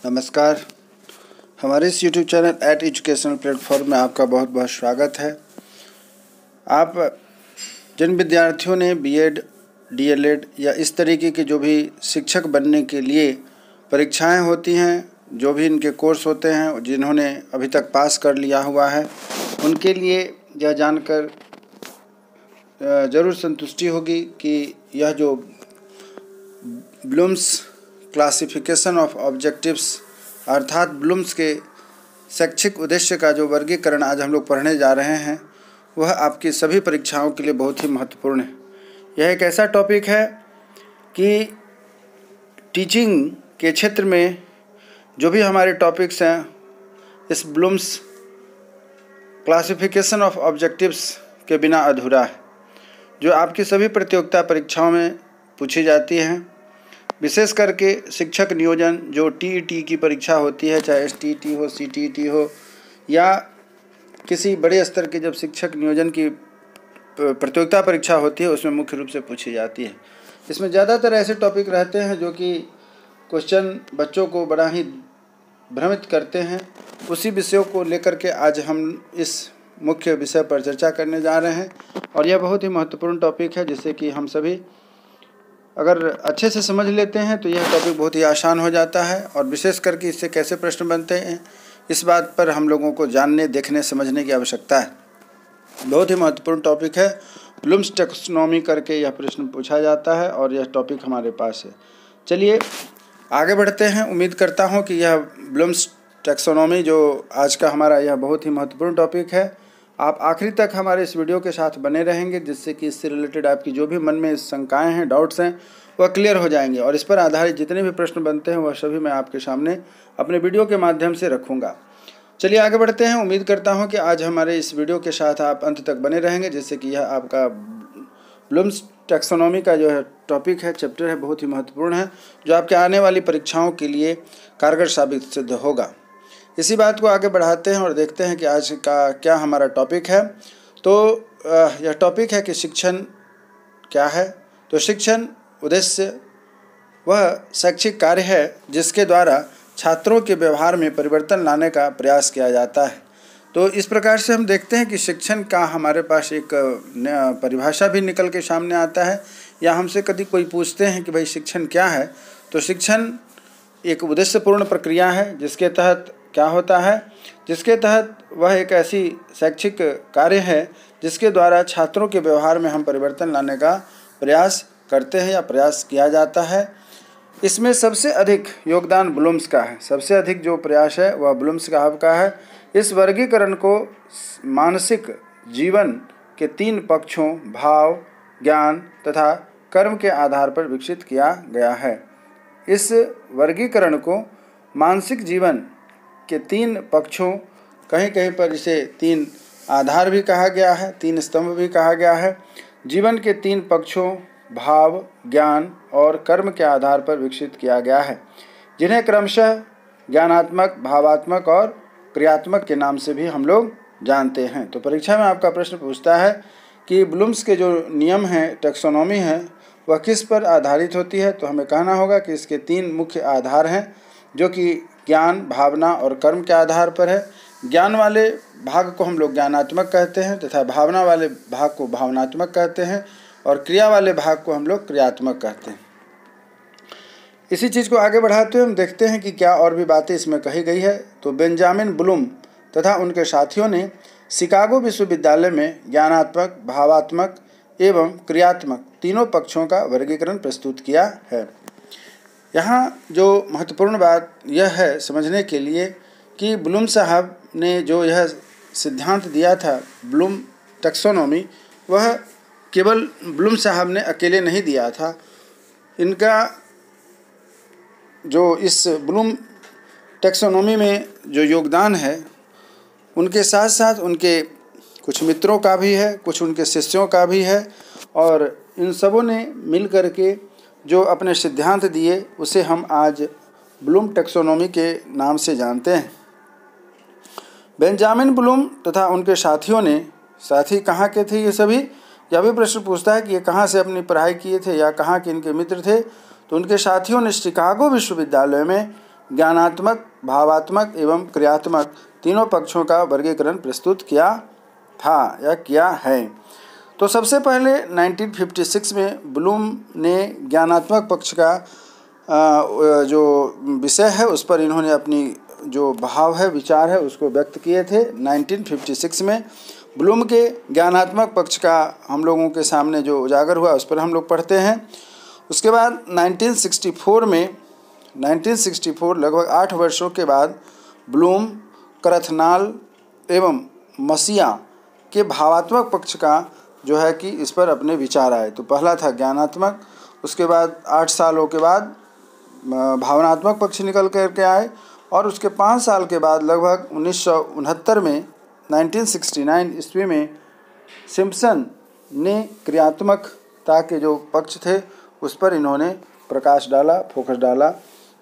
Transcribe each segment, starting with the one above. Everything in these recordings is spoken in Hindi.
नमस्कार। हमारे इस YouTube channel at educational platform में आपका बहुत बहुत स्वागत है। आप जिन विद्यार्थियों ने बीएड, डीएलएड या इस तरीके के जो भी शिक्षक बनने के लिए परीक्षाएं होती हैं, जो भी इनके कोर्स होते हैं, जिन्होंने अभी तक पास कर लिया हुआ है, उनके लिए यह जानकर ज़रूर संतुष्टि होगी कि यह जो ब्लूम्स क्लासिफिकेशन ऑफ ऑब्जेक्टिव्स अर्थात ब्लूम्स के शैक्षिक उद्देश्य का जो वर्गीकरण आज हम लोग पढ़ने जा रहे हैं, वह आपकी सभी परीक्षाओं के लिए बहुत ही महत्वपूर्ण है। यह एक ऐसा टॉपिक है कि टीचिंग के क्षेत्र में जो भी हमारे टॉपिक्स हैं, इस ब्लूम्स क्लासिफिकेशन ऑफ ऑब्जेक्टिव्स के बिना अधूरा है, जो आपकी सभी प्रतियोगिता परीक्षाओं में पूछी जाती हैं। विशेष करके शिक्षक नियोजन जो टीईटी की परीक्षा होती है, चाहे एसटीईटी हो, सीटीईटी हो या किसी बड़े स्तर के जब शिक्षक नियोजन की प्रतियोगिता परीक्षा होती है, उसमें मुख्य रूप से पूछी जाती है। इसमें ज़्यादातर ऐसे टॉपिक रहते हैं जो कि क्वेश्चन बच्चों को बड़ा ही भ्रमित करते हैं। उसी विषयों को लेकर के आज हम इस मुख्य विषय पर चर्चा करने जा रहे हैं और यह बहुत ही महत्वपूर्ण टॉपिक है, जिससे कि हम सभी अगर अच्छे से समझ लेते हैं तो यह टॉपिक बहुत ही आसान हो जाता है। और विशेष करके इससे कैसे प्रश्न बनते हैं, इस बात पर हम लोगों को जानने, देखने, समझने की आवश्यकता है। बहुत ही महत्वपूर्ण टॉपिक है। ब्लूम्स टैक्सोनॉमी करके यह प्रश्न पूछा जाता है और यह टॉपिक हमारे पास है। चलिए आगे बढ़ते हैं। उम्मीद करता हूँ कि यह ब्लूम्स टैक्सोनॉमी जो आज का हमारा यह बहुत ही महत्वपूर्ण टॉपिक है, आप आखिरी तक हमारे इस वीडियो के साथ बने रहेंगे, जिससे कि इससे रिलेटेड आपकी जो भी मन में शंकाएं हैं, डाउट्स हैं, वह क्लियर हो जाएंगे। और इस पर आधारित जितने भी प्रश्न बनते हैं वह सभी मैं आपके सामने अपने वीडियो के माध्यम से रखूँगा। चलिए आगे बढ़ते हैं। उम्मीद करता हूँ कि आज हमारे इस वीडियो के साथ आप अंत तक बने रहेंगे, जिससे कि यह आपका ब्लूम्स टैक्सोनॉमी का जो है टॉपिक है, चैप्टर है, बहुत ही महत्वपूर्ण है, जो आपके आने वाली परीक्षाओं के लिए कारगर साबित सिद्ध होगा। इसी बात को आगे बढ़ाते हैं और देखते हैं कि आज का क्या हमारा टॉपिक है। तो यह टॉपिक है कि शिक्षण क्या है। तो शिक्षण उद्देश्य वह शैक्षिक कार्य है जिसके द्वारा छात्रों के व्यवहार में परिवर्तन लाने का प्रयास किया जाता है। तो इस प्रकार से हम देखते हैं कि शिक्षण का हमारे पास एक परिभाषा भी निकल के सामने आता है, या हमसे कभी कोई पूछते हैं कि भाई शिक्षण क्या है। तो शिक्षण एक उद्देश्यपूर्ण प्रक्रिया है जिसके तहत क्या होता है, जिसके तहत वह एक ऐसी शैक्षिक कार्य है जिसके द्वारा छात्रों के व्यवहार में हम परिवर्तन लाने का प्रयास करते हैं या प्रयास किया जाता है। इसमें सबसे अधिक योगदान ब्लूम्स का है। सबसे अधिक जो प्रयास है वह ब्लूम्स का है। इस वर्गीकरण को मानसिक जीवन के 3 पक्षों भाव, ज्ञान तथा कर्म के आधार पर विकसित किया गया है। इस वर्गीकरण को मानसिक जीवन के 3 पक्षों, कहीं कहीं पर इसे 3 आधार भी कहा गया है, 3 स्तंभ भी कहा गया है। जीवन के 3 पक्षों भाव, ज्ञान और कर्म के आधार पर विकसित किया गया है, जिन्हें क्रमशः ज्ञानात्मक, भावात्मक और क्रियात्मक के नाम से भी हम लोग जानते हैं। तो परीक्षा में आपका प्रश्न पूछता है कि ब्लूम्स के जो नियम हैं, टैक्सोनॉमी है, वह किस पर आधारित होती है। तो हमें कहना होगा कि इसके 3 मुख्य आधार हैं, जो कि ज्ञान, भावना और कर्म के आधार पर है। ज्ञान वाले भाग को हम लोग ज्ञानात्मक कहते हैं तथा भावना वाले भाग को भावनात्मक कहते हैं और क्रिया वाले भाग को हम लोग क्रियात्मक कहते हैं। इसी चीज़ को आगे बढ़ाते हुए हम देखते हैं कि क्या और भी बातें इसमें कही गई है। तो बेंजामिन ब्लूम तथा उनके साथियों ने शिकागो विश्वविद्यालय में ज्ञानात्मक, भावात्मक एवं क्रियात्मक तीनों पक्षों का वर्गीकरण प्रस्तुत किया है। यहाँ जो महत्वपूर्ण बात यह है समझने के लिए कि ब्लूम साहब ने जो यह सिद्धांत दिया था, ब्लूम टैक्सोनॉमी, वह केवल ब्लूम साहब ने अकेले नहीं दिया था। इनका जो इस ब्लूम टैक्सोनॉमी में जो योगदान है, उनके साथ साथ उनके कुछ मित्रों का भी है, कुछ उनके शिष्यों का भी है, और इन सबों ने मिल कर के जो अपने सिद्धांत दिए उसे हम आज ब्लूम टैक्सोनॉमी के नाम से जानते हैं। बेंजामिन ब्लूम तथा उनके साथियों ने, साथी कहाँ के थे ये सभी, यह भी प्रश्न पूछता है कि ये कहाँ से अपनी पढ़ाई किए थे या कहाँ के इनके मित्र थे। तो उनके साथियों ने शिकागो विश्वविद्यालय में ज्ञानात्मक, भावात्मक एवं क्रियात्मक तीनों पक्षों का वर्गीकरण प्रस्तुत किया था या किया है। तो सबसे पहले 1956 में ब्लूम ने ज्ञानात्मक पक्ष का जो विषय है उस पर इन्होंने अपनी जो भाव है, विचार है, उसको व्यक्त किए थे। 1956 में ब्लूम के ज्ञानात्मक पक्ष का हम लोगों के सामने जो उजागर हुआ उस पर हम लोग पढ़ते हैं। उसके बाद 1964 लगभग 8 वर्षों के बाद ब्लूम, करथनाल एवं मसिया के भावात्मक पक्ष का जो है कि इस पर अपने विचार आए। तो पहला था ज्ञानात्मक, उसके बाद 8 सालों के बाद भावनात्मक पक्ष निकल करके आए और उसके 5 साल के बाद लगभग 1969 में 1969 ईस्वी में सिम्पसन ने क्रियात्मकता के जो पक्ष थे उस पर इन्होंने प्रकाश डाला, फोकस डाला।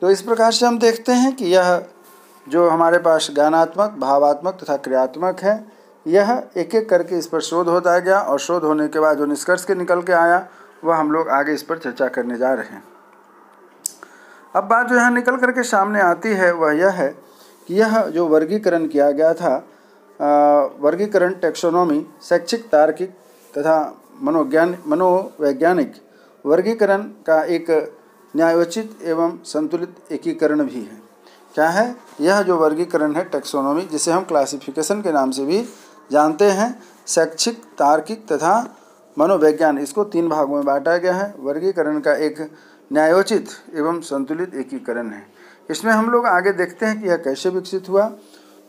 तो इस प्रकार से हम देखते हैं कि यह जो हमारे पास ज्ञानात्मक, भावात्मक तथा क्रियात्मक है, यह एक एक करके इस पर शोध होता गया और शोध होने के बाद जो निष्कर्ष के निकल के आया वह हम लोग आगे इस पर चर्चा करने जा रहे हैं। अब बात जो यहाँ निकल करके सामने आती है वह यह है कि यह जो वर्गीकरण किया गया था, वर्गीकरण टैक्सोनॉमी, शैक्षिक, तार्किक तथा मनोवैज्ञानिक वर्गीकरण का एक न्यायोचित एवं संतुलित एकीकरण भी है। क्या है यह जो वर्गीकरण है टैक्सोनॉमी, जिसे हम क्लासिफिकेशन के नाम से भी जानते हैं, शैक्षिक, तार्किक तथा मनोवैज्ञानिक, इसको 3 भागों में बांटा गया है। वर्गीकरण का एक न्यायोचित एवं संतुलित एकीकरण है। इसमें हम लोग आगे देखते हैं कि यह कैसे विकसित हुआ।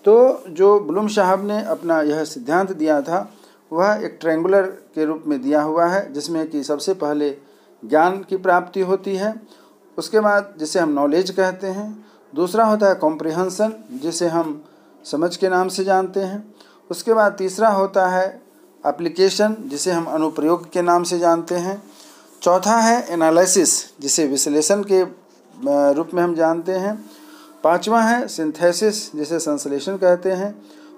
तो जो ब्लूम साहब ने अपना यह सिद्धांत दिया था वह एक ट्रायंगुलर के रूप में दिया हुआ है, जिसमें कि सबसे पहले ज्ञान की प्राप्ति होती है, उसके बाद जिसे हम नॉलेज कहते हैं, दूसरा होता है कॉम्प्रिहेंशन जिसे हम समझ के नाम से जानते हैं, उसके बाद तीसरा होता है एप्लीकेशन जिसे हम अनुप्रयोग के नाम से जानते हैं, चौथा है एनालिसिस जिसे विश्लेषण के रूप में हम जानते हैं, पांचवा है सिंथेसिस जिसे संश्लेषण कहते हैं,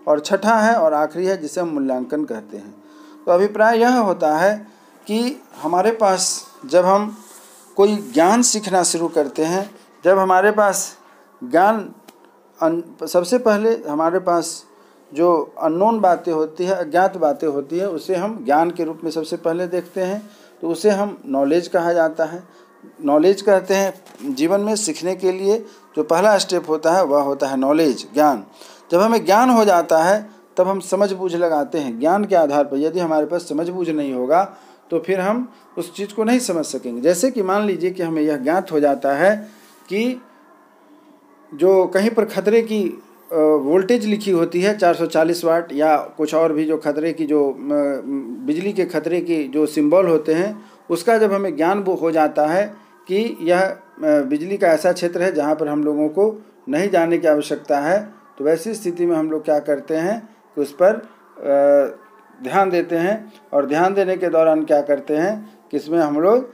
और छठा है और आखिरी है जिसे हम मूल्यांकन कहते हैं। तो अभिप्राय यह होता है कि हमारे पास जब हम कोई ज्ञान सीखना शुरू करते हैं, जब हमारे पास ज्ञान सबसे पहले हमारे पास जो अननोन बातें होती है, अज्ञात बातें होती है, उसे हम ज्ञान के रूप में सबसे पहले देखते हैं, तो उसे हम नॉलेज कहा जाता है। नॉलेज कहते हैं जीवन में सीखने के लिए जो पहला स्टेप होता है वह होता है नॉलेज, ज्ञान। जब हमें ज्ञान हो जाता है तब हम समझ बूझ लगाते हैं ज्ञान के आधार पर। यदि हमारे पास समझ बूझ नहीं होगा तो फिर हम उस चीज़ को नहीं समझ सकेंगे। जैसे कि मान लीजिए कि हमें यह ज्ञात हो जाता है कि जो कहीं पर खतरे की वोल्टेज लिखी होती है 440 वाट या कुछ और भी जो खतरे की जो बिजली के खतरे की जो सिंबल होते हैं, उसका जब हमें ज्ञान हो जाता है कि यह बिजली का ऐसा क्षेत्र है जहाँ पर हम लोगों को नहीं जाने की आवश्यकता है, तो वैसी स्थिति में हम लोग क्या करते हैं कि उस पर ध्यान देते हैं, और ध्यान देने के दौरान क्या करते हैं कि इसमें हम लोग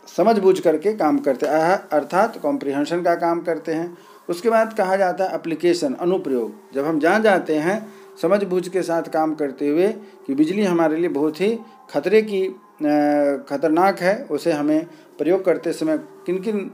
समझ बूझ करके काम करते हैं, अर्थात कॉम्प्रिहेंशन का काम करते हैं। उसके बाद कहा जाता है एप्लीकेशन, अनुप्रयोग। जब हम जान जाते हैं समझ बूझ के साथ काम करते हुए कि बिजली हमारे लिए बहुत ही खतरनाक है, उसे हमें प्रयोग करते समय किन किन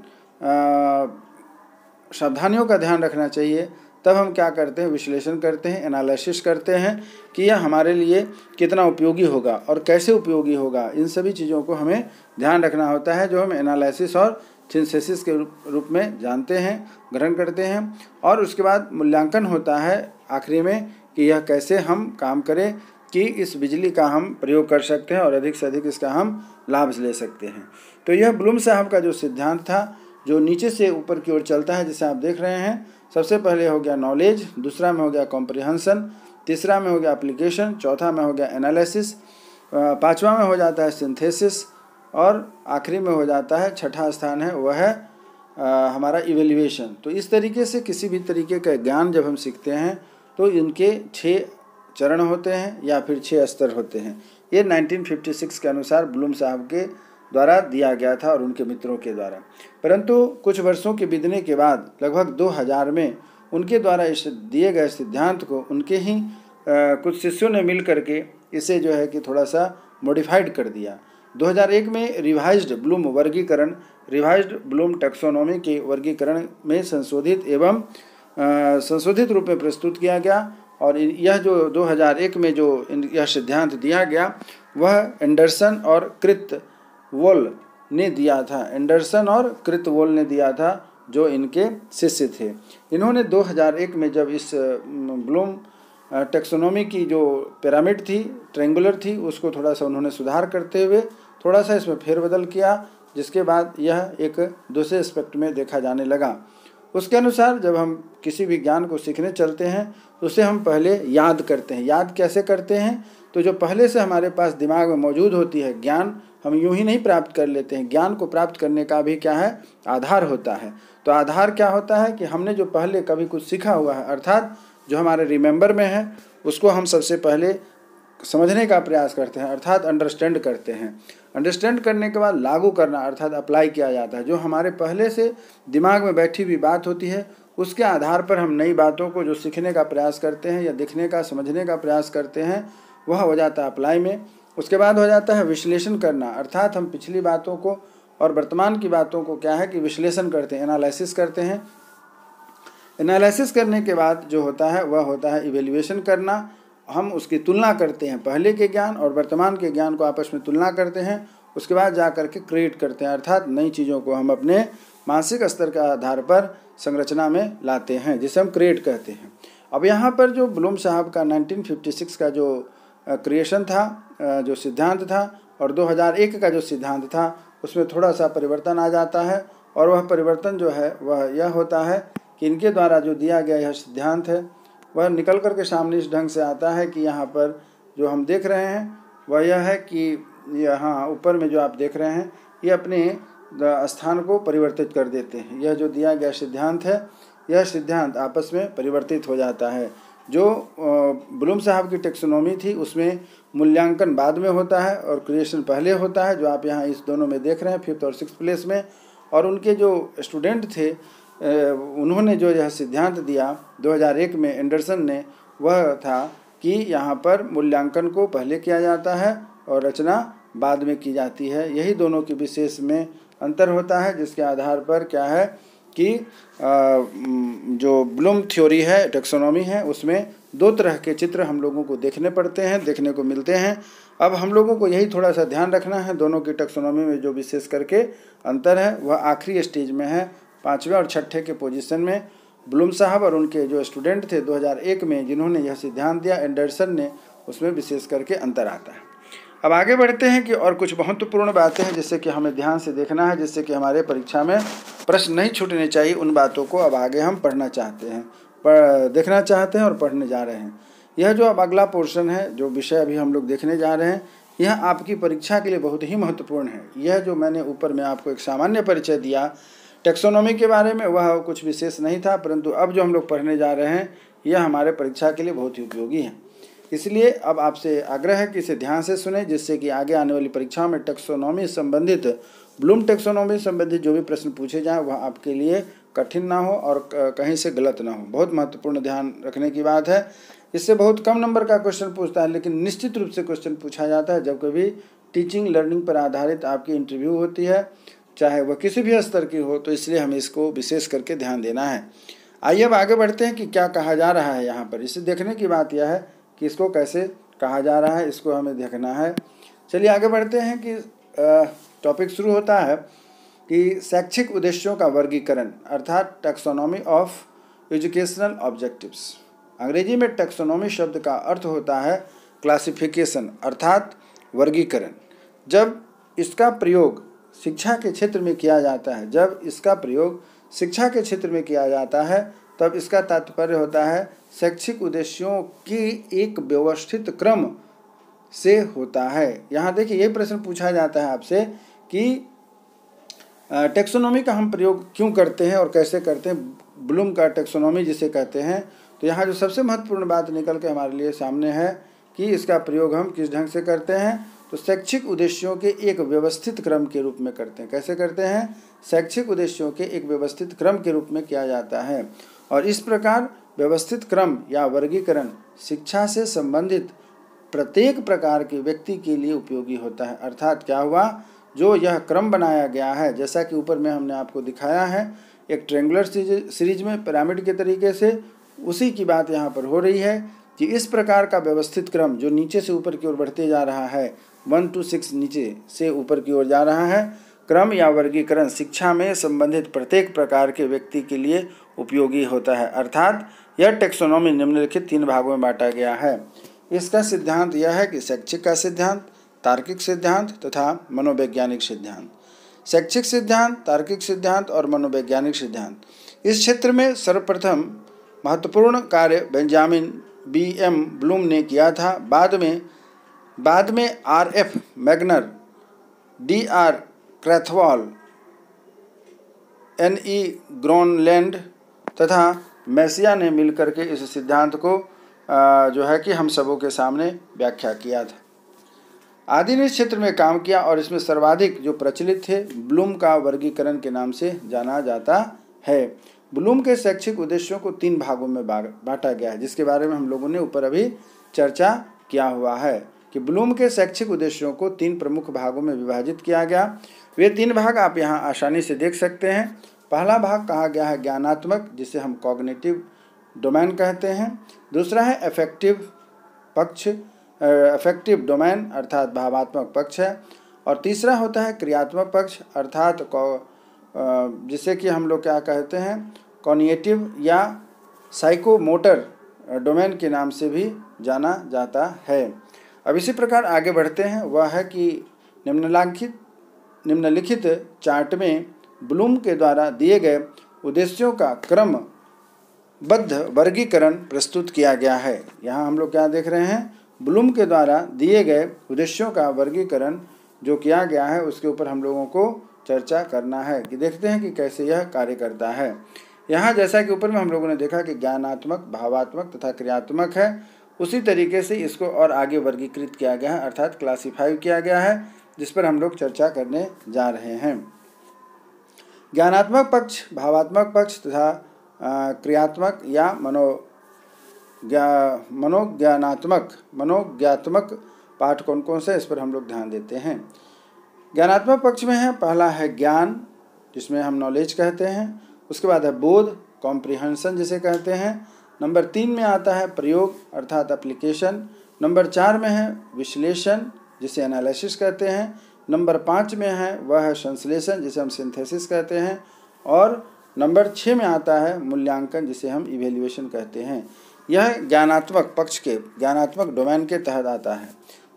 सावधानियों का ध्यान रखना चाहिए, तब हम क्या करते हैं, विश्लेषण करते हैं, एनालिसिस करते हैं कि यह हमारे लिए कितना उपयोगी होगा और कैसे उपयोगी होगा। इन सभी चीज़ों को हमें ध्यान रखना होता है, जो हम एनालिसिस और सिंथेसिस के रूप में जानते हैं, ग्रहण करते हैं। और उसके बाद मूल्यांकन होता है आखिरी में कि यह कैसे हम काम करें कि इस बिजली का हम प्रयोग कर सकते हैं और अधिक से अधिक इसका हम लाभ ले सकते हैं। तो यह ब्लूम साहब का जो सिद्धांत था, जो नीचे से ऊपर की ओर चलता है, जिसे आप देख रहे हैं, सबसे पहले हो गया नॉलेज, दूसरा में हो गया कॉम्प्रिहेंशन, तीसरा में हो गया एप्लीकेशन, चौथा में हो गया एनालिसिस, पांचवा में हो जाता है सिंथेसिस, और आखिरी में हो जाता है, छठा स्थान है वह है हमारा इवेल्युएशन। तो इस तरीके से किसी भी तरीके का ज्ञान जब हम सीखते हैं तो इनके 6 चरण होते हैं या फिर 6 स्तर होते हैं। ये 1956 के अनुसार ब्लूम साहब के द्वारा दिया गया था और उनके मित्रों के द्वारा। परंतु कुछ वर्षों के बीतने के बाद लगभग 2000 में उनके द्वारा इस दिए गए सिद्धांत को उनके ही कुछ शिष्यों ने मिल करके इसे जो है कि थोड़ा सा मॉडिफाइड कर दिया। 2001 में रिवाइज्ड ब्लूम वर्गीकरण, रिवाइज्ड ब्लूम टैक्सोनॉमी के वर्गीकरण में संशोधित रूप में प्रस्तुत किया गया। और यह जो 2001 में जो यह सिद्धांत दिया गया वह एंडरसन और क्रितवोल ने दिया था। एंडरसन और क्रितवोल ने दिया था, जो इनके शिष्य थे। इन्होंने 2001 में जब इस ब्लूम टैक्सोनॉमी की जो पिरामिड थी, ट्रायंगुलर थी, उसको थोड़ा सा उन्होंने सुधार करते हुए थोड़ा सा इसमें फेरबदल किया, जिसके बाद यह एक दूसरे एस्पेक्ट में देखा जाने लगा। उसके अनुसार जब हम किसी भी ज्ञान को सीखने चलते हैं तो उसे हम पहले याद करते हैं। याद कैसे करते हैं? तो जो पहले से हमारे पास दिमाग में मौजूद होती है ज्ञान, हम यूं ही नहीं प्राप्त कर लेते हैं। ज्ञान को प्राप्त करने का भी क्या है? आधार होता है। तो आधार क्या होता है कि हमने जो पहले कभी कुछ सीखा हुआ है, अर्थात जो हमारे रिमेंबर में है, उसको हम सबसे पहले समझने का प्रयास करते हैं, अर्थात अंडरस्टैंड करते हैं। अंडरस्टैंड करने के बाद लागू करना, अर्थात अप्लाई किया जाता है। जो हमारे पहले से दिमाग में बैठी हुई बात होती है, उसके आधार पर हम नई बातों को जो सीखने का प्रयास करते हैं या दिखने का, समझने का प्रयास करते हैं, वह हो जाता है अप्लाई में। उसके बाद हो जाता है विश्लेषण करना, अर्थात हम पिछली बातों को और वर्तमान की बातों को क्या है कि विश्लेषण करते हैं, एनालिसिस करते हैं। एनालिसिस करने के बाद जो होता है वह होता है इवेल्युएशन करना। हम उसकी तुलना करते हैं, पहले के ज्ञान और वर्तमान के ज्ञान को आपस में तुलना करते हैं। उसके बाद जा कर के क्रिएट करते हैं, अर्थात नई चीज़ों को हम अपने मानसिक स्तर के आधार पर संरचना में लाते हैं, जिसे हम क्रिएट कहते हैं। अब यहाँ पर जो ब्लूम साहब का 1956 का जो क्रिएशन था, जो सिद्धांत था, और 2001 का जो सिद्धांत था, उसमें थोड़ा सा परिवर्तन आ जाता है। और वह परिवर्तन जो है वह यह होता है कि इनके द्वारा जो दिया गया यह सिद्धांत है वह निकल कर के सामने इस ढंग से आता है कि यहाँ पर जो हम देख रहे हैं वह यह है कि यहाँ ऊपर में जो आप देख रहे हैं ये अपने स्थान को परिवर्तित कर देते हैं। यह जो दिया गया सिद्धांत है, यह सिद्धांत आपस में परिवर्तित हो जाता है। जो ब्लूम साहब की टैक्सोनॉमी थी उसमें मूल्यांकन बाद में होता है और क्रिएशन पहले होता है, जो आप यहाँ इस दोनों में देख रहे हैं, 5th और 6th प्लेस में। और उनके जो स्टूडेंट थे उन्होंने जो यह सिद्धांत दिया 2001 में एंडरसन ने, वह था कि यहाँ पर मूल्यांकन को पहले किया जाता है और रचना बाद में की जाती है। यही दोनों के विशेष में अंतर होता है, जिसके आधार पर क्या है कि जो ब्लूम थ्योरी है, टैक्सोनॉमी है, उसमें दो तरह के चित्र हम लोगों को देखने पड़ते हैं, देखने को मिलते हैं। अब हम लोगों को यही थोड़ा सा ध्यान रखना है, दोनों की टैक्सोनॉमी में जो विशेष करके अंतर है वह आखिरी स्टेज में है, 5वें और 6ठे के पोजीशन में। ब्लूम साहब और उनके जो स्टूडेंट थे 2001 में जिन्होंने यह सिद्धांत दिया, एंडरसन ने, उसमें विशेष करके अंतर आता है। अब आगे बढ़ते हैं कि और कुछ महत्वपूर्ण बातें हैं जिससे कि हमें ध्यान से देखना है, जिससे कि हमारे परीक्षा में प्रश्न नहीं छूटने चाहिए। उन बातों को अब आगे हम पढ़ना चाहते हैं, देखना चाहते हैं और पढ़ने जा रहे हैं। यह जो अब अगला पोर्शन है, जो विषय अभी हम लोग देखने जा रहे हैं, यह आपकी परीक्षा के लिए बहुत ही महत्वपूर्ण है। यह जो मैंने ऊपर में आपको एक सामान्य परिचय दिया टैक्सोनॉमी के बारे में, वह कुछ विशेष नहीं था, परंतु अब जो हम लोग पढ़ने जा रहे हैं यह हमारे परीक्षा के लिए बहुत ही उपयोगी है। इसलिए अब आपसे आग्रह है कि इसे ध्यान से सुने, जिससे कि आगे आने वाली परीक्षाओं में टैक्सोनॉमी संबंधित, ब्लूम टैक्सोनॉमी संबंधित जो भी प्रश्न पूछे जाएं वह आपके लिए कठिन ना हो और कहीं से गलत ना हो। बहुत महत्वपूर्ण ध्यान रखने की बात है। इससे बहुत कम नंबर का क्वेश्चन पूछता है, लेकिन निश्चित रूप से क्वेश्चन पूछा जाता है जब कभी टीचिंग लर्निंग पर आधारित आपकी इंटरव्यू होती है, चाहे वह किसी भी स्तर की हो। तो इसलिए हमें इसको विशेष करके ध्यान देना है। आइए अब आगे बढ़ते हैं कि क्या कहा जा रहा है यहाँ पर। इसे देखने की बात यह है कि इसको कैसे कहा जा रहा है, इसको हमें देखना है। चलिए आगे बढ़ते हैं कि टॉपिक शुरू होता है कि शैक्षिक उद्देश्यों का वर्गीकरण, अर्थात टैक्सोनॉमी ऑफ एजुकेशनल ऑब्जेक्टिव्स। अंग्रेजी में टैक्सोनॉमी शब्द का अर्थ होता है क्लासिफिकेशन, अर्थात वर्गीकरण। जब इसका प्रयोग शिक्षा के क्षेत्र में किया जाता है, जब इसका प्रयोग शिक्षा के क्षेत्र में किया जाता है, तब इसका तात्पर्य होता है शैक्षिक उद्देश्यों की एक व्यवस्थित क्रम से होता है। यहाँ देखिए ये प्रश्न पूछा जाता है आपसे कि टैक्सोनॉमी का हम प्रयोग क्यों करते हैं और कैसे करते हैं, ब्लूम का टैक्सोनॉमी जिसे कहते हैं। तो यहाँ जो सबसे महत्वपूर्ण बात निकल के हमारे लिए सामने है कि इसका प्रयोग हम किस ढंग से करते हैं। तो शैक्षिक उद्देश्यों के एक व्यवस्थित क्रम के रूप में करते हैं। कैसे करते हैं? शैक्षिक उद्देश्यों के एक व्यवस्थित क्रम के रूप में किया जाता है। और इस प्रकार व्यवस्थित क्रम या वर्गीकरण शिक्षा से संबंधित प्रत्येक प्रकार के व्यक्ति के लिए उपयोगी होता है। अर्थात क्या हुआ, जो यह क्रम बनाया गया है, जैसा कि ऊपर में हमने आपको दिखाया है एक ट्रेंगुलर सीरीज में पिरामिड के तरीके से, उसी की बात यहाँ पर हो रही है कि इस प्रकार का व्यवस्थित क्रम जो नीचे से ऊपर की ओर बढ़ते जा रहा है, 1 to 6 नीचे से ऊपर की ओर जा रहा है, क्रम या वर्गीकरण शिक्षा में संबंधित प्रत्येक प्रकार के व्यक्ति के लिए उपयोगी होता है। अर्थात यह टेक्सोनॉमी निम्नलिखित 3 भागों में बांटा गया है। इसका सिद्धांत यह है कि शैक्षिक का सिद्धांत, तार्किक सिद्धांत तथा मनोवैज्ञानिक सिद्धांत। शैक्षिक सिद्धांत, तार्किक सिद्धांत और मनोवैज्ञानिक सिद्धांत। इस क्षेत्र में सर्वप्रथम महत्वपूर्ण कार्य बेंजामिन B.M. ब्लूम ने किया था। बाद में R.F. मैग्नर, D.R. क्रैथवॉल, N.E. ग्रोनलैंड तथा मैसिया ने मिलकर के इस सिद्धांत को जो है कि हम सबों के सामने व्याख्या किया था। आदि ने इस क्षेत्र में काम किया और इसमें सर्वाधिक जो प्रचलित थे ब्लूम का वर्गीकरण के नाम से जाना जाता है। ब्लूम के शैक्षिक उद्देश्यों को 3 भागों में बांटा गया है, जिसके बारे में हम लोगों ने ऊपर अभी चर्चा किया हुआ है कि ब्लूम के शैक्षिक उद्देश्यों को 3 प्रमुख भागों में विभाजित किया गया। वे 3 भाग आप यहाँ आसानी से देख सकते हैं। पहला भाग कहा गया है ज्ञानात्मक, जिसे हम कॉग्निटिव डोमेन कहते हैं। दूसरा है अफेक्टिव डोमेन अर्थात भावात्मक पक्ष है। और तीसरा होता है क्रियात्मक पक्ष अर्थात जिसे कि हम लोग क्या कहते हैं कॉग्निटिव या साइकोमोटर डोमेन के नाम से भी जाना जाता है। अब इसी प्रकार आगे बढ़ते हैं, वह है कि निम्नलिखित चार्ट में ब्लूम के द्वारा दिए गए उद्देश्यों का क्रमबद्ध वर्गीकरण प्रस्तुत किया गया है। यहाँ हम लोग क्या देख रहे हैं, ब्लूम के द्वारा दिए गए उद्देश्यों का वर्गीकरण जो किया गया है उसके ऊपर हम लोगों को चर्चा करना है कि देखते हैं कि कैसे यह कार्य करता है। यहाँ जैसा कि ऊपर में हम लोगों ने देखा कि ज्ञानात्मक, भावात्मक तथा क्रियात्मक है, उसी तरीके से इसको और आगे वर्गीकृत किया गया है अर्थात क्लासिफाई किया गया है, जिस पर हम लोग चर्चा करने जा रहे हैं। ज्ञानात्मक पक्ष, भावात्मक पक्ष तथा क्रियात्मक या मनोज्ञात्मक पाठ कौन कौन से, इस पर हम लोग ध्यान देते हैं। ज्ञानात्मक पक्ष में है, पहला है ज्ञान, जिसमें हम नॉलेज कहते हैं। उसके बाद है बोध, कॉम्प्रिहेंशन जिसे कहते हैं। नंबर 3 में आता है प्रयोग अर्थात एप्लीकेशन। नंबर 4 में है विश्लेषण जिसे एनालिसिस कहते हैं। नंबर 5 में है वह है संश्लेषण जिसे हम सिंथेसिस कहते हैं। और नंबर 6 में आता है मूल्यांकन जिसे हम इवेल्युएशन कहते हैं। यह ज्ञानात्मक पक्ष के ज्ञानात्मक डोमेन के तहत आता है।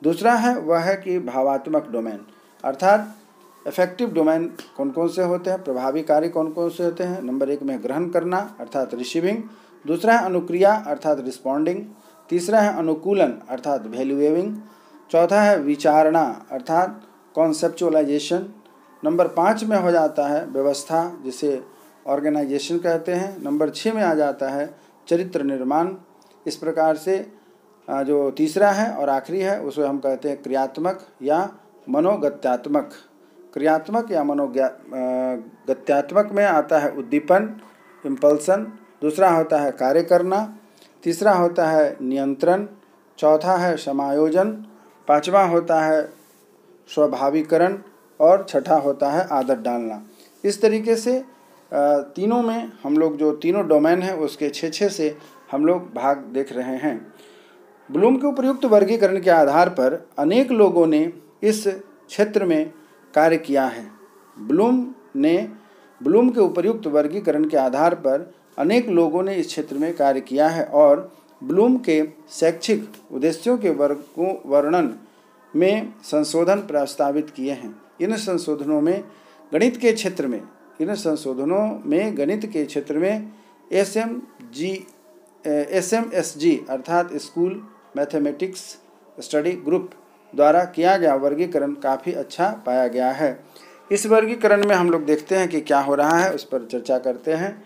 दूसरा है वह है कि भावात्मक डोमेन अर्थात इफेक्टिव डोमेन कौन कौन से होते हैं, प्रभावी कार्य कौन कौन से होते हैं। नंबर 1 में ग्रहण करना अर्थात रिसीविंग। दूसरा है अनुक्रिया अर्थात रिस्पॉन्डिंग। तीसरा है अनुकूलन अर्थात वैल्यूएविंग। चौथा है विचारणा अर्थात कॉन्सेप्चुअलाइजेशन। नंबर 5 में हो जाता है व्यवस्था जिसे ऑर्गेनाइजेशन कहते हैं। नंबर 6 में आ जाता है चरित्र निर्माण। इस प्रकार से जो तीसरा है और आखिरी है उसे हम कहते हैं क्रियात्मक या मनोगत्यात्मक। क्रियात्मक या मनोगत्यात्मक में आता है उद्दीपन, इम्पल्सन। दूसरा होता है कार्य करना। तीसरा होता है नियंत्रण। चौथा है समायोजन। पांचवा होता है स्वाभाविकरण और छठा होता है आदत डालना। इस तरीके से तीनों में हम लोग जो तीनों डोमेन हैं उसके 6-6 से हम लोग भाग देख रहे हैं। ब्लूम के उपयुक्त वर्गीकरण के आधार पर अनेक लोगों ने इस क्षेत्र में कार्य किया है। ब्लूम के उपयुक्त वर्गीकरण के आधार पर अनेक लोगों ने इस क्षेत्र में कार्य किया है और ब्लूम के शैक्षिक उद्देश्यों के वर्णन में संशोधन प्रस्तावित किए हैं। इन संशोधनों में गणित के क्षेत्र में SMSG अर्थात स्कूल मैथमेटिक्स स्टडी ग्रुप द्वारा किया गया वर्गीकरण काफ़ी अच्छा पाया गया है। इस वर्गीकरण में हम लोग देखते हैं कि क्या हो रहा है, उस पर चर्चा करते हैं।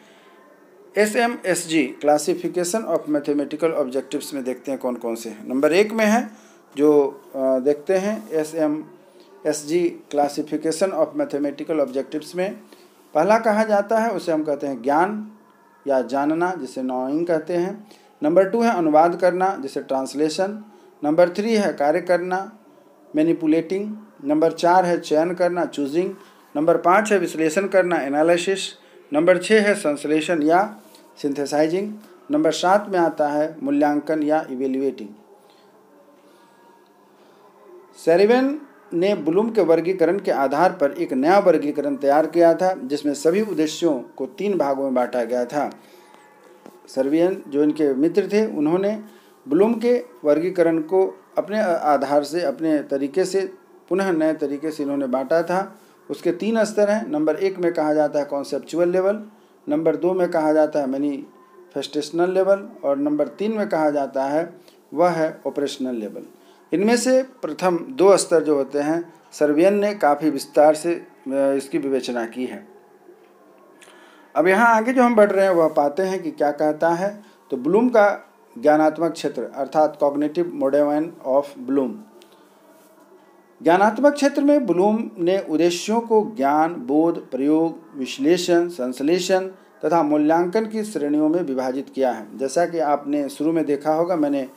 SMSG classification of mathematical objectives में देखते हैं कौन कौन से हैं। नंबर 1 में है जो देखते हैं SMSG classification of mathematical objectives में पहला कहा जाता है उसे हम कहते हैं ज्ञान या जानना जिसे नॉइंग कहते हैं। नंबर 2 है अनुवाद करना जिसे ट्रांसलेशन। नंबर 3 है कार्य करना, मैनिपुलेटिंग। नंबर 4 है चयन करना, चूजिंग। नंबर 5 है विश्लेषण करना, एनालिसिस। नंबर 6 है संश्लेषण या सिंथेसाइजिंग। नंबर 7 में आता है मूल्यांकन या इवेल्युएटिंग। सेरिवन ने ब्लूम के वर्गीकरण के आधार पर एक नया वर्गीकरण तैयार किया था जिसमें सभी उद्देश्यों को 3 भागों में बांटा गया था। सेरिवन जो इनके मित्र थे उन्होंने ब्लूम के वर्गीकरण को अपने आधार से, अपने तरीके से, पुनः नए तरीके से इन्होंने बांटा था। उसके 3 स्तर हैं। नंबर 1 में कहा जाता है कॉन्सेप्चुअल लेवल, नंबर 2 में कहा जाता है मैनिफेस्टेशनल लेवल, और नंबर 3 में कहा जाता है वह है ऑपरेशनल लेवल। इनमें से प्रथम 2 स्तर जो होते हैं सर्वियन ने काफ़ी विस्तार से इसकी विवेचना की है। अब यहाँ आगे जो हम बढ़ रहे हैं वह पाते हैं कि क्या कहता है। तो ब्लूम का ज्ञानात्मक क्षेत्र अर्थात कॉग्निटिव डोमेन ऑफ ब्लूम। ज्ञानात्मक क्षेत्र में ब्लूम ने उद्देश्यों को ज्ञान, बोध, प्रयोग, विश्लेषण, संश्लेषण तथा मूल्यांकन की श्रेणियों में विभाजित किया है। जैसा कि आपने शुरू में देखा होगा, मैंने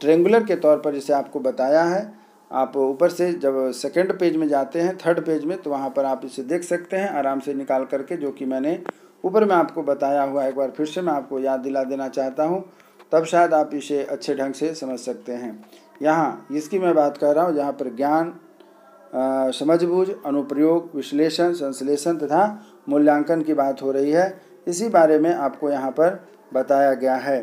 ट्रेंगुलर के तौर पर जिसे आपको बताया है। आप ऊपर से जब सेकंड पेज में जाते हैं, थर्ड पेज में, तो वहाँ पर आप इसे देख सकते हैं आराम से निकाल करके, जो कि मैंने ऊपर में आपको बताया हुआ। एक बार फिर से मैं आपको याद दिला देना चाहता हूँ, तब शायद आप इसे अच्छे ढंग से समझ सकते हैं। यहाँ इसकी मैं बात कर रहा हूँ जहाँ पर ज्ञान, समझबूझ, अनुप्रयोग, विश्लेषण, संश्लेषण तथा मूल्यांकन की बात हो रही है। इसी बारे में आपको यहाँ पर बताया गया है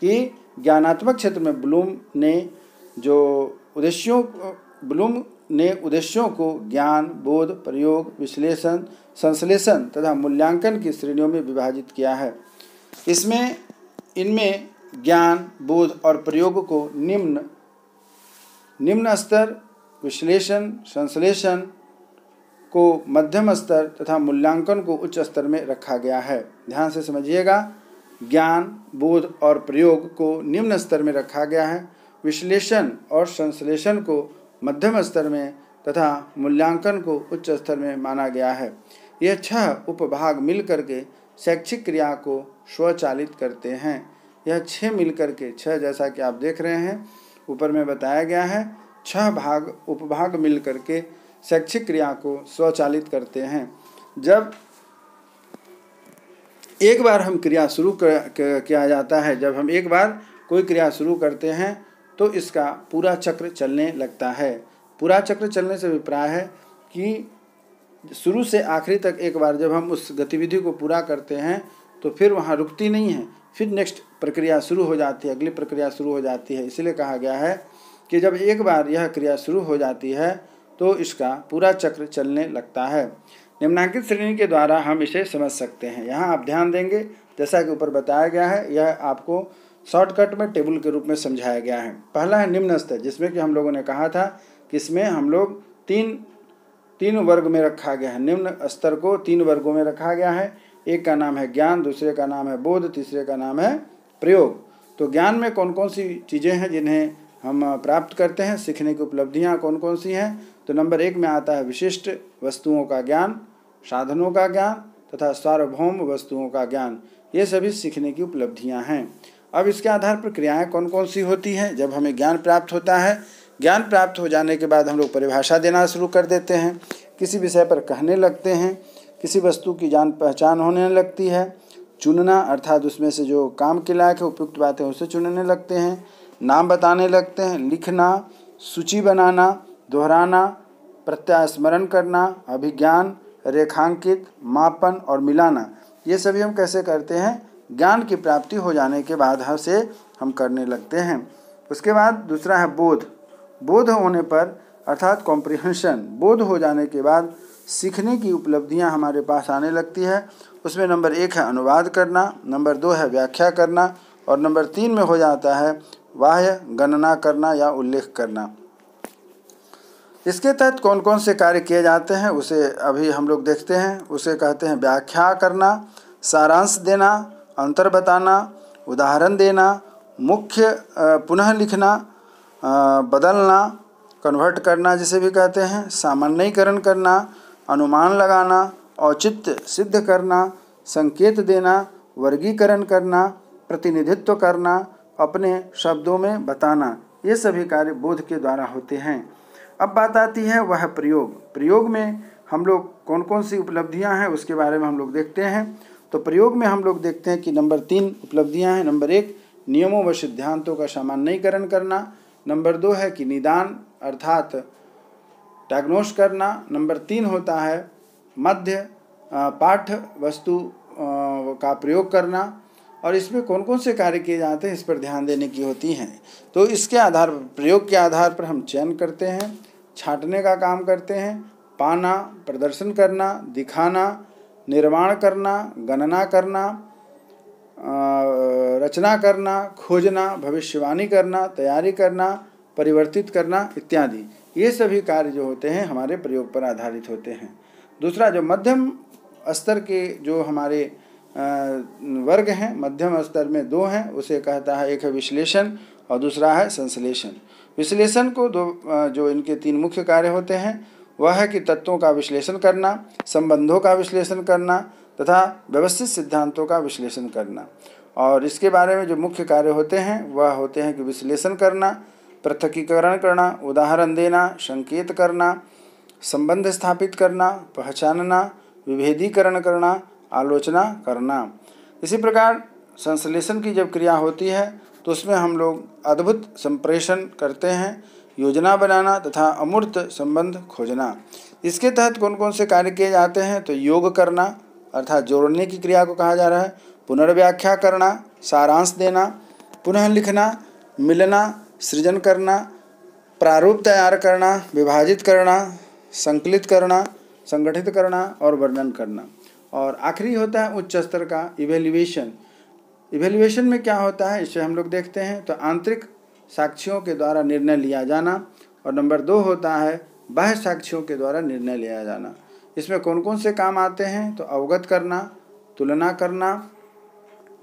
कि ज्ञानात्मक क्षेत्र में ब्लूम ने उद्देश्यों को ज्ञान, बोध, प्रयोग, विश्लेषण, संश्लेषण तथा मूल्यांकन की श्रेणियों में विभाजित किया है। इनमें ज्ञान, बोध और प्रयोग को निम्न स्तर, विश्लेषण, संश्लेषण को मध्यम स्तर तथा मूल्यांकन को उच्च स्तर में रखा गया है। ध्यान से समझिएगा, ज्ञान, बोध और प्रयोग को निम्न स्तर में रखा गया है, विश्लेषण और संश्लेषण को मध्यम स्तर में तथा मूल्यांकन को उच्च स्तर में माना गया है। यह 6 उपभाग मिलकर के शैक्षिक क्रिया को स्वचालित करते हैं। यह 6 मिलकर के 6 जैसा कि आप देख रहे हैं ऊपर में बताया गया है, 6 उपभाग मिलकर के शैक्षिक क्रिया को स्वचालित करते हैं। जब एक बार हम क्रिया शुरू किया जाता है, जब हम एक बार कोई क्रिया शुरू करते हैं तो इसका पूरा चक्र चलने लगता है। पूरा चक्र चलने से अभिप्राय है कि शुरू से आखिरी तक एक बार जब हम उस गतिविधि को पूरा करते हैं तो फिर वहाँ रुकती नहीं है, फिर नेक्स्ट प्रक्रिया शुरू हो जाती है, अगली प्रक्रिया शुरू हो जाती है। इसलिए कहा गया है कि जब एक बार यह क्रिया शुरू हो जाती है तो इसका पूरा चक्र चलने लगता है। निम्नांकित श्रेणी के द्वारा हम इसे समझ सकते हैं। यहाँ आप ध्यान देंगे, जैसा कि ऊपर बताया गया है, यह आपको शॉर्टकट में टेबल के रूप में समझाया गया है। पहला है निम्न स्तर, जिसमें कि हम लोगों ने कहा था कि इसमें हम लोग तीन वर्ग में रखा गया है। निम्न स्तर को 3 वर्गों में रखा गया है। एक का नाम है ज्ञान, दूसरे का नाम है बोध, तीसरे का नाम है प्रयोग। तो ज्ञान में कौन कौन सी चीज़ें हैं जिन्हें हम प्राप्त करते हैं, सीखने की उपलब्धियाँ कौन कौन सी हैं। तो नंबर 1 में आता है विशिष्ट वस्तुओं का ज्ञान, साधनों का ज्ञान तथा सार्वभौम वस्तुओं का ज्ञान। ये सभी सीखने की उपलब्धियां हैं। अब इसके आधार पर क्रियाएं कौन कौन सी होती हैं। जब हमें ज्ञान प्राप्त होता है, ज्ञान प्राप्त हो जाने के बाद हम लोग परिभाषा देना शुरू कर देते हैं, किसी विषय पर कहने लगते हैं, किसी वस्तु की जान पहचान होने लगती है, चुनना अर्थात उसमें से जो काम के लायक है, उपयुक्त बातें उसे चुनने लगते हैं, नाम बताने लगते हैं, लिखना, सूची बनाना, दोहराना, प्रत्यास्मरण करना, अभिज्ञान, रेखांकित, मापन और मिलाना। ये सभी हम कैसे करते हैं, ज्ञान की प्राप्ति हो जाने के बाद हम करने लगते हैं। उसके बाद दूसरा है बोध। बोध होने पर अर्थात कॉम्प्रिहेंशन, बोध हो जाने के बाद सीखने की उपलब्धियां हमारे पास आने लगती है। उसमें नंबर 1 है अनुवाद करना, नंबर 2 है व्याख्या करना और नंबर 3 में हो जाता है बाह्य गणना करना या उल्लेख करना। इसके तहत कौन कौन से कार्य किए जाते हैं उसे अभी हम लोग देखते हैं। उसे कहते हैं व्याख्या करना, सारांश देना, अंतर बताना, उदाहरण देना, मुख्य पुनः लिखना, बदलना, कन्वर्ट करना जिसे भी कहते हैं, सामान्यीकरण करना, अनुमान लगाना, औचित्य सिद्ध करना, संकेत देना, वर्गीकरण करना, प्रतिनिधित्व करना, अपने शब्दों में बताना। ये सभी कार्य बोध के द्वारा होते हैं। अब बात आती है वह प्रयोग। प्रयोग में हम लोग कौन कौन सी उपलब्धियां हैं उसके बारे में हम लोग देखते हैं। तो प्रयोग में हम लोग देखते हैं कि नंबर 3 उपलब्धियां हैं। नंबर 1 नियमों व सिद्धांतों का सामान्यीकरण करना। नंबर 2 है कि निदान अर्थात डायग्नोस करना। नंबर 3 होता है मध्य पाठ वस्तु का प्रयोग करना। और इसमें कौन कौन से कार्य किए जाते हैं इस पर ध्यान देने की होती हैं। तो इसके आधार पर, प्रयोग के आधार पर हम चयन करते हैं, छांटने का काम करते हैं, पाना, प्रदर्शन करना, दिखाना, निर्माण करना, गणना करना, रचना करना, खोजना, भविष्यवाणी करना, तैयारी करना, परिवर्तित करना इत्यादि। ये सभी कार्य जो होते हैं हमारे प्रयोग पर आधारित होते हैं। दूसरा जो मध्यम स्तर के जो हमारे वर्ग हैं, मध्यम स्तर में 2 हैं, उसे कहता है, एक है विश्लेषण और दूसरा है संश्लेषण। विश्लेषण को जो इनके 3 मुख्य कार्य होते हैं वह है कि तत्वों का विश्लेषण करना, संबंधों का विश्लेषण करना तथा व्यवस्थित सिद्धांतों का विश्लेषण करना। और इसके बारे में जो मुख्य कार्य होते हैं वह होते हैं कि विश्लेषण करना, पृथकीकरण करना, उदाहरण देना, संकेत करना, संबंध स्थापित करना, पहचानना, विभेदीकरण करना, आलोचना करना। इसी प्रकार संश्लेषण की जब क्रिया होती है तो उसमें हम लोग अद्भुत संप्रेषण करते हैं, योजना बनाना तथा अमूर्त संबंध खोजना। इसके तहत कौन कौन से कार्य किए जाते हैं तो योग करना अर्थात जोड़ने की क्रिया को कहा जा रहा है, पुनर्व्याख्या करना, सारांश देना, पुनः लिखना, मिलना, सृजन करना, प्रारूप तैयार करना, विभाजित करना, संकलित करना, संगठित करना और वर्णन करना। और आखिरी होता है उच्च स्तर का इवेल्युएशन। इवेल्युएशन में क्या होता है इसे हम लोग देखते हैं। तो आंतरिक साक्ष्यों के द्वारा निर्णय लिया जाना। और नंबर 2 होता है बाह्य साक्ष्यों के द्वारा निर्णय लिया जाना। इसमें कौन कौन से काम आते हैं तो अवगत करना, तुलना करना,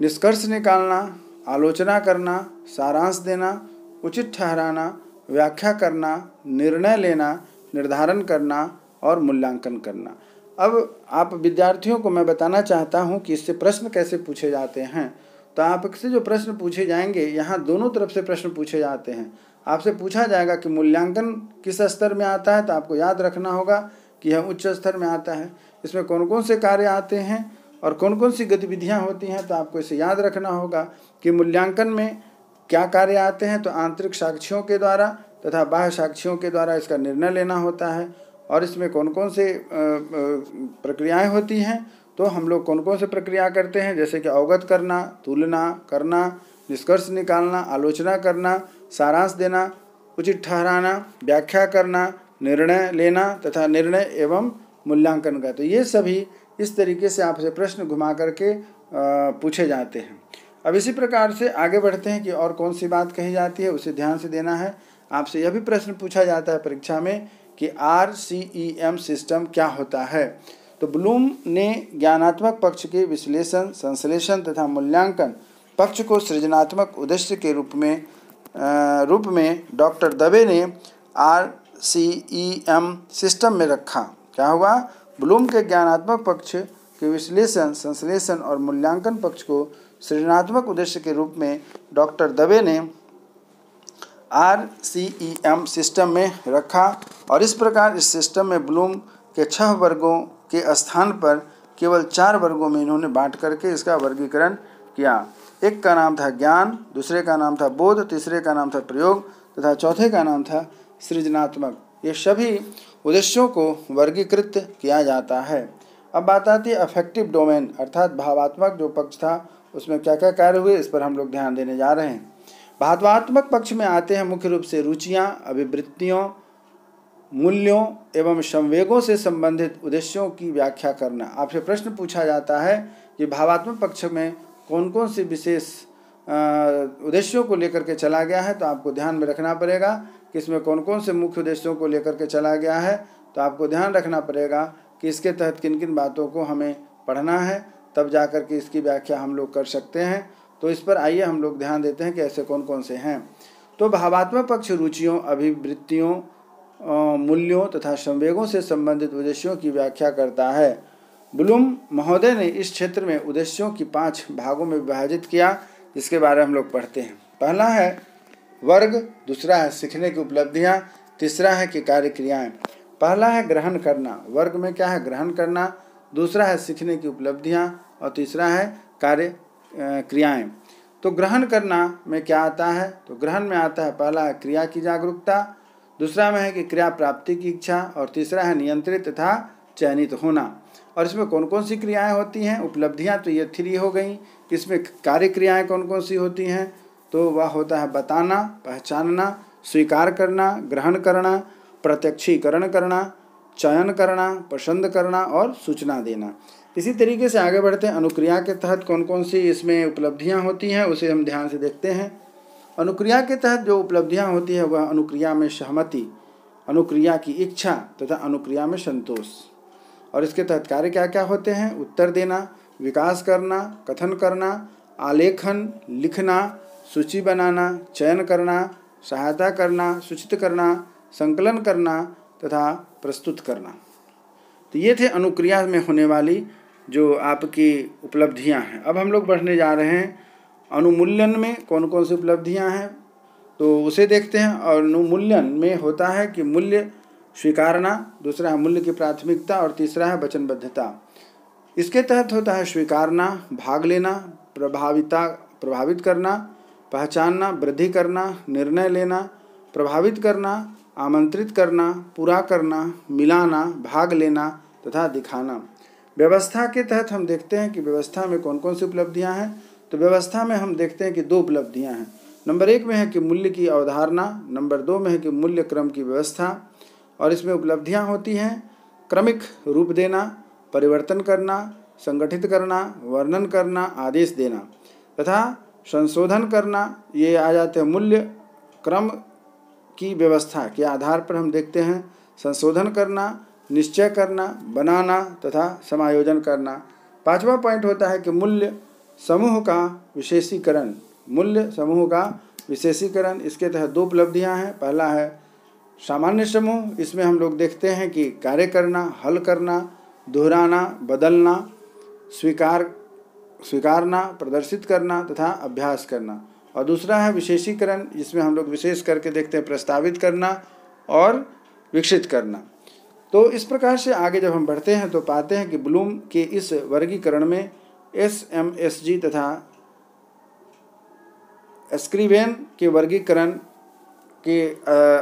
निष्कर्ष निकालना, आलोचना करना, सारांश देना, उचित ठहराना, व्याख्या करना, निर्णय लेना, निर्धारण करना और मूल्यांकन करना। अब आप विद्यार्थियों को मैं बताना चाहता हूं कि इससे प्रश्न कैसे पूछे जाते हैं। तो आपसे जो प्रश्न पूछे जाएंगे, यहाँ दोनों तरफ से प्रश्न पूछे जाते हैं। आपसे पूछा जाएगा कि मूल्यांकन किस स्तर में आता है, तो आपको याद रखना होगा कि यह उच्च स्तर में आता है। इसमें कौन कौन से कार्य आते हैं और कौन कौन सी गतिविधियाँ होती हैं, तो आपको इसे याद रखना होगा कि मूल्यांकन में क्या कार्य आते हैं। तो आंतरिक साक्ष्यों के द्वारा तथा बाह्य साक्ष्यों के द्वारा इसका निर्णय लेना होता है। और इसमें कौन कौन से प्रक्रियाएं होती हैं, तो हम लोग कौन कौन से प्रक्रिया करते हैं, जैसे कि अवगत करना, तुलना करना, निष्कर्ष निकालना, आलोचना करना, सारांश देना, उचित ठहराना, व्याख्या करना, निर्णय लेना तथा निर्णय एवं मूल्यांकन का। तो ये सभी इस तरीके से आपसे प्रश्न घुमा करके पूछे जाते हैं। अब इसी प्रकार से आगे बढ़ते हैं कि और कौन सी बात कही जाती है, उसे ध्यान से देना है। आपसे यह भी प्रश्न पूछा जाता है परीक्षा में कि RCEM सिस्टम क्या होता है। तो ब्लूम ने ज्ञानात्मक पक्ष के विश्लेषण, संश्लेषण तथा मूल्यांकन पक्ष को सृजनात्मक उद्देश्य के रूप में डॉक्टर दवे ने RCEM सिस्टम में रखा। क्या हुआ, ब्लूम के ज्ञानात्मक पक्ष के विश्लेषण, संश्लेषण और मूल्यांकन पक्ष को सृजनात्मक उद्देश्य के रूप में डॉक्टर दवे ने RCEM सिस्टम में रखा। और इस प्रकार इस सिस्टम में ब्लूम के 6 वर्गों के स्थान पर केवल 4 वर्गों में इन्होंने बांट करके इसका वर्गीकरण किया। एक का नाम था ज्ञान, दूसरे का नाम था बोध, तीसरे का नाम था प्रयोग तथा चौथे का नाम था सृजनात्मक। ये सभी उद्देश्यों को वर्गीकृत किया जाता है। अब बात आती है अफेक्टिव डोमेन अर्थात भावात्मक जो पक्ष था उसमें क्या क्या कार्य हुए, इस पर हम लोग ध्यान देने जा रहे हैं। भावात्मक पक्ष में आते हैं मुख्य रूप से रुचियाँ, अभिवृत्तियों, मूल्यों एवं संवेगों से संबंधित उद्देश्यों की व्याख्या करना। आपसे प्रश्न पूछा जाता है कि भावात्मक पक्ष में कौन कौन से विशेष उद्देश्यों को लेकर के चला गया है, तो आपको ध्यान में रखना पड़ेगा कि इसमें कौन कौन से मुख्य उद्देश्यों को लेकर के चला गया है। तो आपको ध्यान रखना पड़ेगा कि इसके तहत किन किन बातों को हमें पढ़ना है, तब जा कर के इसकी व्याख्या हम लोग कर सकते हैं। तो इस पर आइए हम लोग ध्यान देते हैं कि ऐसे कौन कौन से हैं। तो भावात्मक पक्ष रुचियों, अभिवृत्तियों, मूल्यों तथा संवेगों से संबंधित उद्देश्यों की व्याख्या करता है। ब्लूम महोदय ने इस क्षेत्र में उद्देश्यों की 5 भागों में विभाजित किया, जिसके बारे में हम लोग पढ़ते हैं। पहला है वर्ग, दूसरा है सीखने की उपलब्धियाँ, तीसरा है कि कार्य क्रियाएँ। पहला है ग्रहण करना, वर्ग में क्या है ग्रहण करना, दूसरा है सीखने की उपलब्धियाँ और तीसरा है कार्य क्रियाएँ। तो ग्रहण करना में क्या आता है, तो ग्रहण में आता है पहला है क्रिया की जागरूकता, दूसरा में है कि क्रिया प्राप्ति की इच्छा और तीसरा है नियंत्रित तथा चयनित होना। और इसमें कौन कौन सी क्रियाएं होती हैं, उपलब्धियां तो ये 3 हो गई। इसमें कार्य क्रियाएं कौन कौन सी होती हैं, तो वह होता है बताना, पहचानना, स्वीकार करना, ग्रहण करना, प्रत्यक्षीकरण करना, चयन करना, पसंद करना और सूचना देना। इसी तरीके से आगे बढ़ते हैं। अनुक्रिया के तहत कौन कौन सी इसमें उपलब्धियां होती हैं उसे हम ध्यान से देखते हैं। अनुक्रिया के तहत जो उपलब्धियां होती है वह अनुक्रिया में सहमति, अनुक्रिया की इच्छा तथा अनुक्रिया में संतोष। और इसके तहत कार्य क्या क्या होते हैं, उत्तर देना, विकास करना, कथन करना, आलेखन, लिखना, सूची बनाना, चयन करना, सहायता करना, सूचित करना, संकलन करना तथा प्रस्तुत करना। तो ये थे अनुक्रिया में होने वाली जो आपकी उपलब्धियां हैं। अब हम लोग बढ़ने जा रहे हैं अनुमूल्यन में कौन कौन सी उपलब्धियां हैं, तो उसे देखते हैं। और अनुमूल्यन में होता है कि मूल्य स्वीकारना, दूसरा है मूल्य की प्राथमिकता और तीसरा है वचनबद्धता। इसके तहत होता है स्वीकारना, भाग लेना, प्रभावित करना, पहचानना, वृद्धि करना, निर्णय लेना, प्रभावित करना, आमंत्रित करना, पूरा करना, मिलाना, भाग लेना तथा दिखाना। व्यवस्था के तहत हम देखते हैं कि व्यवस्था में कौन कौन सी उपलब्धियां हैं, तो व्यवस्था में हम देखते हैं कि 2 उपलब्धियां हैं। नंबर 1 में है कि मूल्य की अवधारणा, नंबर 2 में है कि मूल्य क्रम की व्यवस्था। और इसमें उपलब्धियां होती हैं क्रमिक रूप देना, परिवर्तन करना, संगठित करना, वर्णन करना, आदेश देना तथा संशोधन करना। ये आ जाते हैं मूल्य क्रम की व्यवस्था के आधार पर हम देखते हैं संशोधन करना, निश्चय करना, बनाना तथा समायोजन करना। 5वां पॉइंट होता है कि मूल्य समूह का विशेषीकरण, मूल्य समूह का विशेषीकरण। इसके तहत 2 उपलब्धियां हैं। पहला है सामान्य समूह, इसमें हम लोग देखते हैं कि कार्य करना, हल करना, दोहराना, बदलना, स्वीकारना, प्रदर्शित करना तथा अभ्यास करना। और दूसरा है विशेषीकरण, जिसमें हम लोग विशेष करके देखते हैं प्रस्तावित करना और विकसित करना। तो इस प्रकार से आगे जब हम बढ़ते हैं तो पाते हैं कि ब्लूम के इस वर्गीकरण में SMSG तथा स्क्रीवेन के वर्गीकरण के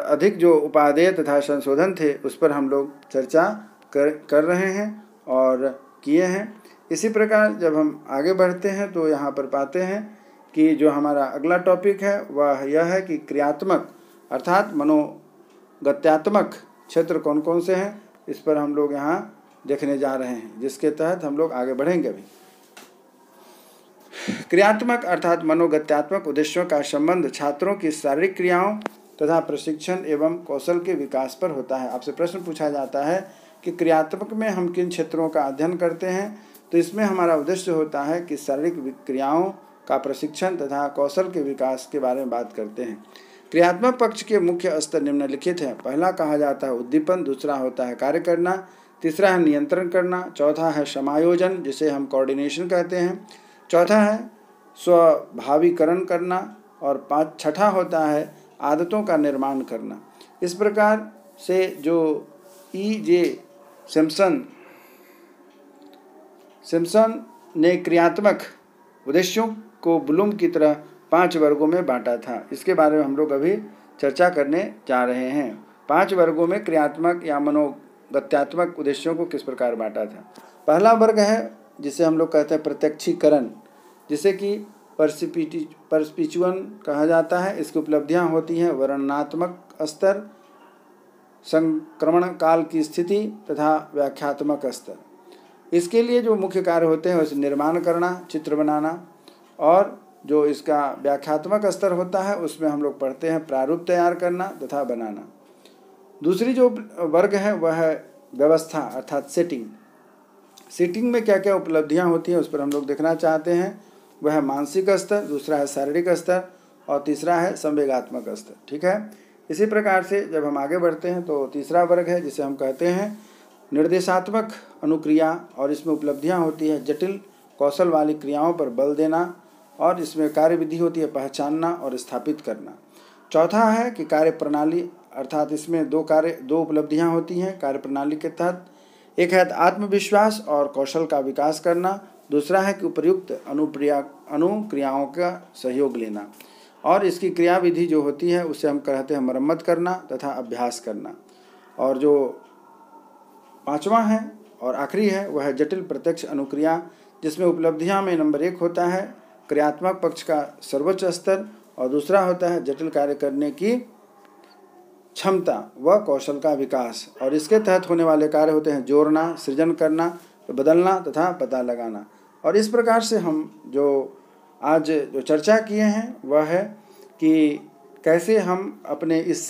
अधिक जो उपादेय तथा संशोधन थे उस पर हम लोग चर्चा कर रहे हैं और किए हैं। इसी प्रकार जब हम आगे बढ़ते हैं तो यहाँ पर पाते हैं कि जो हमारा अगला टॉपिक है वह यह है कि क्रियात्मक अर्थात मनोगत्यात्मक क्षेत्र कौन कौन से हैं, इस पर हम लोग यहाँ देखने जा रहे हैं, जिसके तहत हम लोग आगे बढ़ेंगे। अभी क्रियात्मक अर्थात मनोगत्यात्मक उद्देश्यों का संबंध छात्रों की शारीरिक क्रियाओं तथा प्रशिक्षण एवं कौशल के विकास पर होता है। आपसे प्रश्न पूछा जाता है कि क्रियात्मक में हम किन क्षेत्रों का अध्ययन करते हैं, तो इसमें हमारा उद्देश्य होता है कि शारीरिक क्रियाओं का प्रशिक्षण तथा कौशल के विकास के बारे में बात करते हैं। क्रियात्मक पक्ष के मुख्य स्तर निम्नलिखित हैं। पहला कहा जाता है उद्दीपन, दूसरा होता है कार्य करना, तीसरा है नियंत्रण करना, चौथा है समायोजन जिसे हम कोऑर्डिनेशन कहते हैं, चौथा है स्वभावीकरण करना और छठा होता है आदतों का निर्माण करना। इस प्रकार से जो E.J. सिम्पसन ने क्रियात्मक उद्देश्यों को ब्लूम की तरह 5 वर्गों में बांटा था, इसके बारे में हम लोग अभी चर्चा करने जा रहे हैं। 5 वर्गों में क्रियात्मक या मनोगत्यात्मक उद्देश्यों को किस प्रकार बांटा था। पहला वर्ग है जिसे हम लोग कहते हैं प्रत्यक्षीकरण, जिसे कि परस्पिचुअन कहा जाता है। इसकी उपलब्धियां होती हैं वर्णनात्मक स्तर, संक्रमण काल की स्थिति तथा व्याख्यात्मक स्तर। इसके लिए जो मुख्य कार्य होते हैं उसे निर्माण करना, चित्र बनाना, और जो इसका व्याख्यात्मक स्तर होता है उसमें हम लोग पढ़ते हैं प्रारूप तैयार करना तथा बनाना। दूसरी जो वर्ग है वह है व्यवस्था अर्थात सेटिंग में क्या क्या उपलब्धियां होती हैं उस पर हम लोग देखना चाहते हैं। वह है मानसिक स्तर, दूसरा है शारीरिक स्तर और तीसरा है संवेगात्मक स्तर। ठीक है, इसी प्रकार से जब हम आगे बढ़ते हैं तो तीसरा वर्ग है जिसे हम कहते हैं निर्देशात्मक अनुक्रिया, और इसमें उपलब्धियां होती है जटिल कौशल वाली क्रियाओं पर बल देना, और इसमें कार्यविधि होती है पहचानना और स्थापित करना। चौथा है कि कार्यप्रणाली, अर्थात इसमें दो उपलब्धियां होती हैं कार्यप्रणाली के तहत। एक है आत्मविश्वास और कौशल का विकास करना, दूसरा है कि उपयुक्त अनुक्रियाओं का सहयोग लेना। और इसकी क्रियाविधि जो होती है उसे हम कहते हैं मरम्मत करना तथा अभ्यास करना। और जो पांचवा है और आखिरी है वह है जटिल प्रत्यक्ष अनुक्रिया, जिसमें उपलब्धियां में नंबर 1 होता है क्रियात्मक पक्ष का सर्वोच्च स्तर, और दूसरा होता है जटिल कार्य करने की क्षमता व कौशल का विकास। और इसके तहत होने वाले कार्य होते हैं जोड़ना, सृजन करना, बदलना तथा पता लगाना। और इस प्रकार से हम जो आज जो चर्चा किए हैं वह है कि कैसे हम अपने इस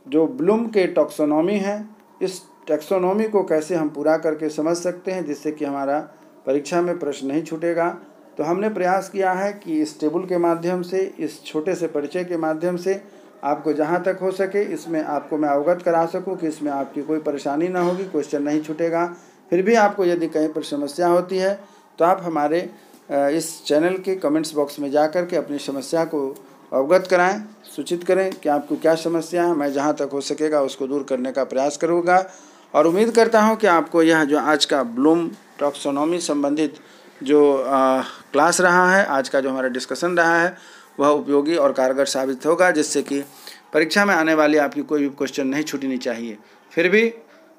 जो ब्लूम के टैक्सोनॉमी है, इस टैक्सोनॉमी को कैसे हम पूरा करके समझ सकते हैं जिससे कि हमारा परीक्षा में प्रश्न नहीं छूटेगा। तो हमने प्रयास किया है कि इस टेबल के माध्यम से, इस छोटे से परिचय के माध्यम से आपको जहाँ तक हो सके इसमें आपको मैं अवगत करा सकूं कि इसमें आपकी कोई परेशानी ना होगी, क्वेश्चन नहीं छूटेगा। फिर भी आपको यदि कहीं पर समस्या होती है तो आप हमारे इस चैनल के कमेंट्स बॉक्स में जा कर के अपनी समस्या को अवगत कराएं, सूचित करें कि आपको क्या समस्या है। मैं जहाँ तक हो सकेगा उसको दूर करने का प्रयास करूँगा और उम्मीद करता हूँ कि आपको यह जो आज का ब्लूम टैक्सोनॉमी संबंधित जो क्लास रहा है, आज का जो हमारा डिस्कशन रहा है वह उपयोगी और कारगर साबित होगा, जिससे कि परीक्षा में आने वाली आपकी कोई भी क्वेश्चन नहीं छूटनी चाहिए। फिर भी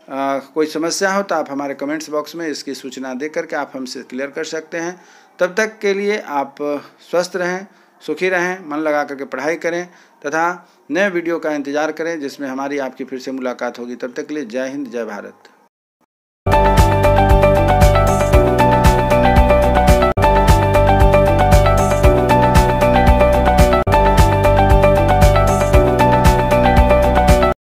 कोई समस्या हो तो आप हमारे कमेंट्स बॉक्स में इसकी सूचना दे करके आप हमसे क्लियर कर सकते हैं। तब तक के लिए आप स्वस्थ रहें, सुखी रहें, मन लगा करके पढ़ाई करें तथा नए वीडियो का इंतज़ार करें जिसमें हमारी आपकी फिर से मुलाकात होगी। तब तक के लिए जय हिंद, जय भारत।